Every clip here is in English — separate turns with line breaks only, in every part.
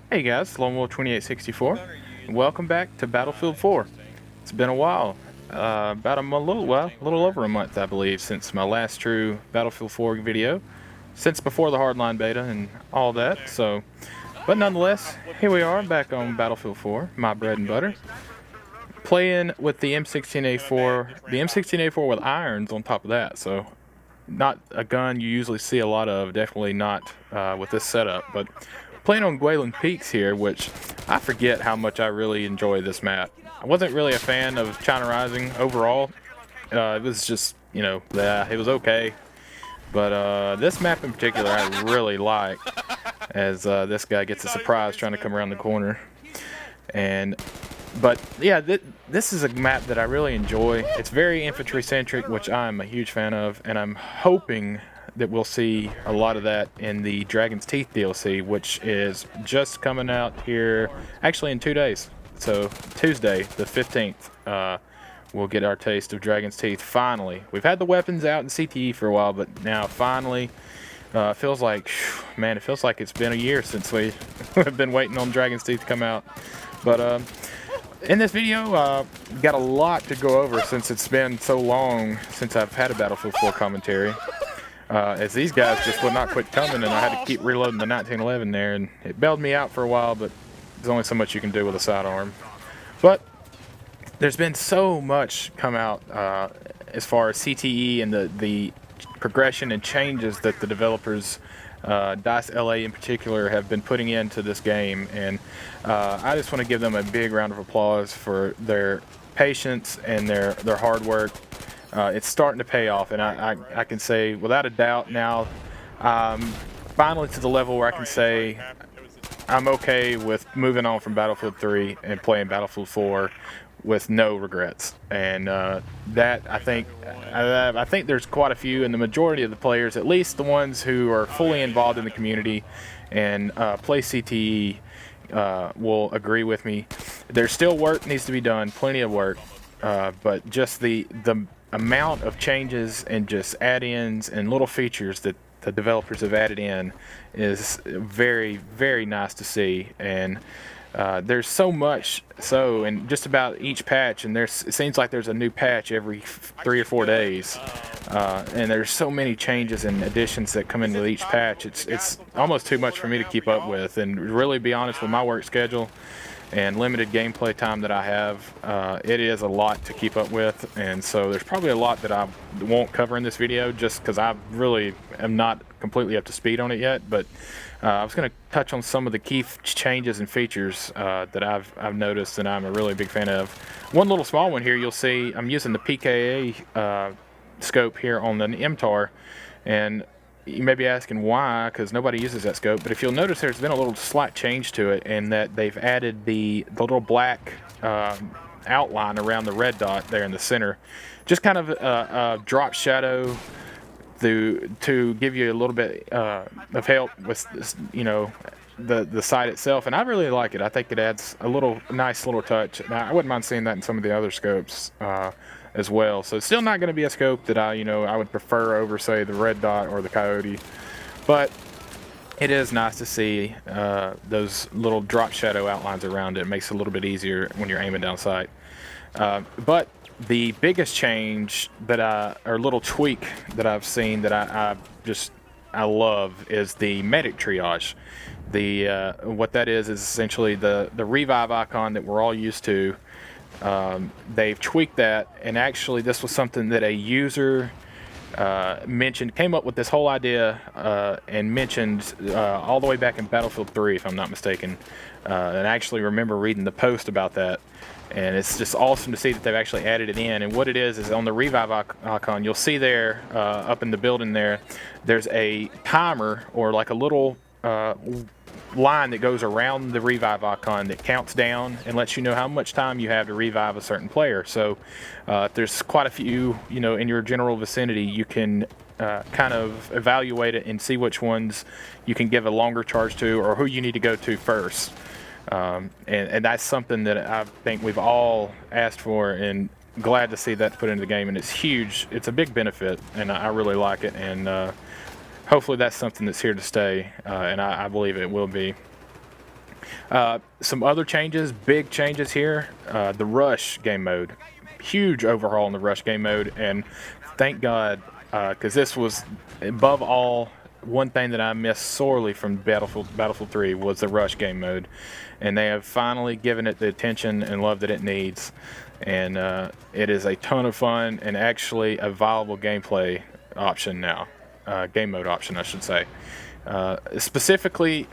Hey guys, Lone Wolf 2864. Welcome back to Battlefield 4. It's been a while, about a little over a month, I believe, since my last true Battlefield 4 video, since before the hardline beta and all that. But nonetheless, here we are back on Battlefield 4, my bread and butter, playing with the M16A4, the M16A4 with irons on top of that. So, not a gun you usually see a lot of, definitely not with this setup, but playing on Gwayland Peaks here, which I forget how much I really enjoy this map. I wasn't really a fan of China Rising overall. It was just, you know, it was okay. But this map in particular I really like, as this guy gets a surprise trying to come around the corner. But yeah, this is a map that I really enjoy. It's very infantry centric, which I'm a huge fan of, and I'm hoping that we'll see a lot of that in the Dragon's Teeth DLC, which is just coming out here actually in 2 days. So Tuesday the 15th, we'll get our taste of Dragon's Teeth finally. We've had the weapons out in CTE for a while, but now finally it feels like, man, it feels like it's been a year since we have been waiting on Dragon's Teeth to come out. But in this video, got a lot to go over since it's been so long since I've had a Battlefield 4 commentary. As these guys just would not quit coming, and I had to keep reloading the 1911 there, and it bailed me out for a while, but there's only so much you can do with a sidearm. But there's been so much come out as far as CTE and the progression and changes that the developers, DICE LA in particular, have been putting into this game, and I just want to give them a big round of applause for their patience and their hard work. It's starting to pay off, and I can say without a doubt now, finally to the level where I can say I'm okay with moving on from Battlefield 3 and playing Battlefield 4 with no regrets. And that I think there's quite a few, and the majority of the players, at least the ones who are fully involved in the community and play CTE, will agree with me. There's still work needs to be done, plenty of work, but just the amount of changes and just add-ins and little features that the developers have added in is very, very nice to see. And there's so much in just about each patch, and it seems like there's a new patch every 3 or 4 days, and there's so many changes and additions that come into each patch. It's almost too much for me to keep up with, and really be honest, with my work schedule and limited gameplay time that I have, it is a lot to keep up with. And so there's probably a lot that I won't cover in this video, just because I really am not completely up to speed on it yet. But I was going to touch on some of the key changes and features that I've noticed and I'm a really big fan of. One little small one here, you'll see I'm using the PKA scope here on the MTAR, and you may be asking why, because nobody uses that scope, but if you'll notice, there's been a little slight change to it, in that they've added the little black outline around the red dot there in the center, just kind of a drop shadow to give you a little bit of help with this, you know, the sight itself. And I really like it. I think it adds a nice little touch. Now, I wouldn't mind seeing that in some of the other scopes as well. So it's still not going to be a scope that I would prefer over, say, the red dot or the coyote, but it is nice to see those little drop shadow outlines around it. It makes it a little bit easier when you're aiming down sight. But the biggest change or little tweak that I've seen that I love is the medic triage. What that is essentially the revive icon that we're all used to. They've tweaked that, and actually this was something that a user came up with this whole idea and mentioned all the way back in Battlefield 3, if I'm not mistaken. And I actually remember reading the post about that, and it's just awesome to see that they've actually added it in. And what it is on the revive icon, you'll see there up in the building there's a timer, or like a little line that goes around the revive icon that counts down and lets you know how much time you have to revive a certain player. So if there's quite a few, in your general vicinity, you can kind of evaluate it and see which ones you can give a longer charge to, or who you need to go to first. And that's something that I think we've all asked for, and glad to see that put into the game, and it's huge. It's a big benefit, and I really like it, and hopefully that's something that's here to stay, and I believe it will be. Some other changes, big changes here. The Rush game mode, huge overhaul in the Rush game mode, and thank God, because this was above all one thing that I missed sorely from Battlefield 3 was the Rush game mode, and they have finally given it the attention and love that it needs, and it is a ton of fun and actually a viable gameplay option now, game mode option I should say. Specifically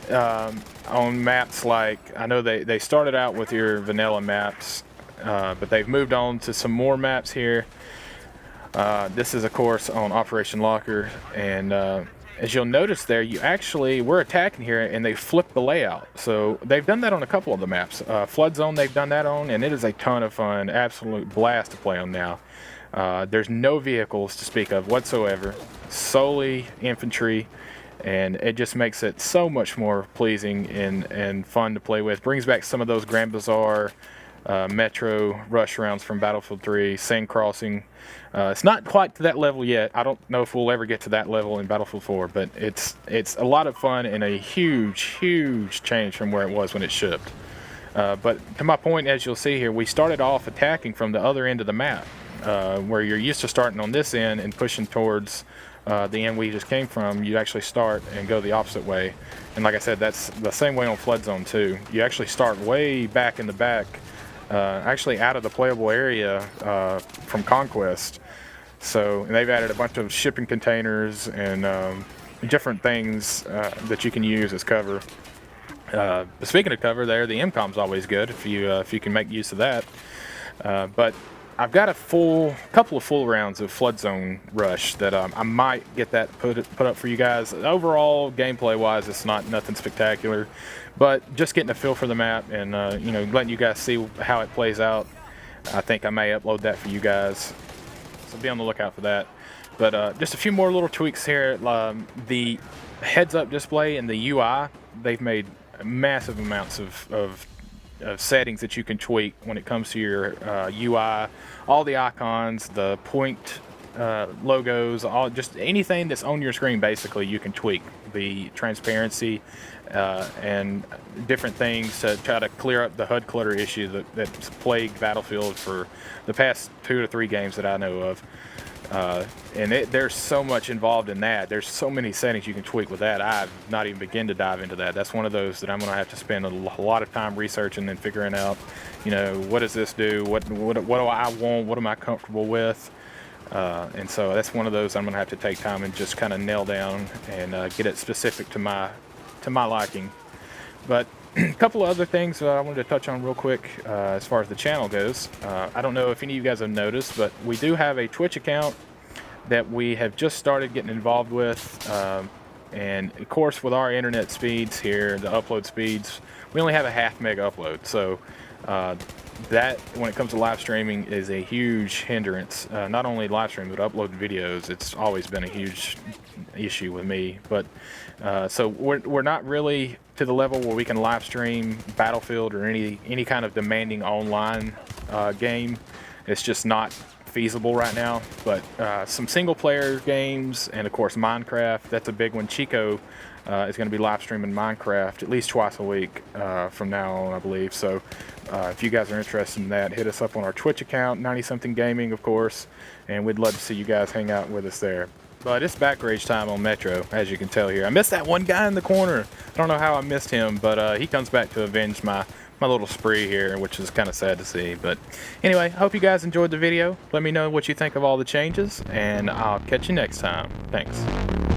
on maps like, I know they started out with your vanilla maps, but they've moved on to some more maps here. This is of course on Operation Locker, and as you'll notice there, we're attacking here and they flip the layout. So they've done that on a couple of the maps. Flood Zone they've done that on, and it is a ton of fun, absolute blast to play on now. There's no vehicles to speak of whatsoever, solely infantry, and it just makes it so much more pleasing and fun to play with. Brings back some of those Grand Bazaar Metro rush rounds from Battlefield 3, Sand Crossing. It's not quite to that level yet. I don't know if we'll ever get to that level in Battlefield 4, but it's a lot of fun and a huge change from where it was when it shipped. But to my point, as you'll see here, we started off attacking from the other end of the map, where you're used to starting on this end and pushing towards the end we just came from. You actually start and go the opposite way. And like I said, that's the same way on Flood Zone too. You actually start way back in the back, actually out of the playable area from Conquest. So and they've added a bunch of shipping containers and different things that you can use as cover. Speaking of cover there, the MCOM's always good if you can make use of that. But I've got a couple of full rounds of Flood Zone Rush that I might get that put up for you guys. Overall, gameplay wise, it's not nothing spectacular, but just getting a feel for the map and you know, letting you guys see how it plays out. I think I may upload that for you guys, so be on the lookout for that. But just a few more little tweaks here. The heads-up display and the UI, they've made massive amounts of settings that you can tweak when it comes to your UI. All the icons, the point logos, just anything that's on your screen basically you can tweak. The transparency and different things to try to clear up the HUD clutter issue that's plagued Battlefield for the past 2 to 3 games that I know of. And there's so much involved in that. There's so many settings you can tweak with that. I've not even begun to dive into that. That's one of those that I'm going to have to spend a lot of time researching and figuring out, you know, what does this do? What do I want? What am I comfortable with? And so that's one of those I'm going to have to take time and just kind of nail down and get it specific to my liking. But a couple of other things I wanted to touch on real quick as far as the channel goes. I don't know if any of you guys have noticed, but we do have a Twitch account that we have just started getting involved with. And of course, with our internet speeds here, the upload speeds, we only have a 0.5 meg upload. So that, when it comes to live streaming, is a huge hindrance. Not only live streaming, but uploading videos. It's always been a huge issue with me. But so we're not really to the level where we can live stream Battlefield or any kind of demanding online game. It's just not feasible right now. But some single player games, and of course Minecraft, that's a big one. Chico is going to be live streaming Minecraft at least twice a week from now on, I believe. So if you guys are interested in that, hit us up on our Twitch account, 90-something Gaming, of course, and we'd love to see you guys hang out with us there. But it's back rage time on Metro, as you can tell here. I missed that one guy in the corner. I don't know how I missed him, but he comes back to avenge my little spree here, which is kind of sad to see. But anyway, I hope you guys enjoyed the video. Let me know what you think of all the changes, and I'll catch you next time. Thanks.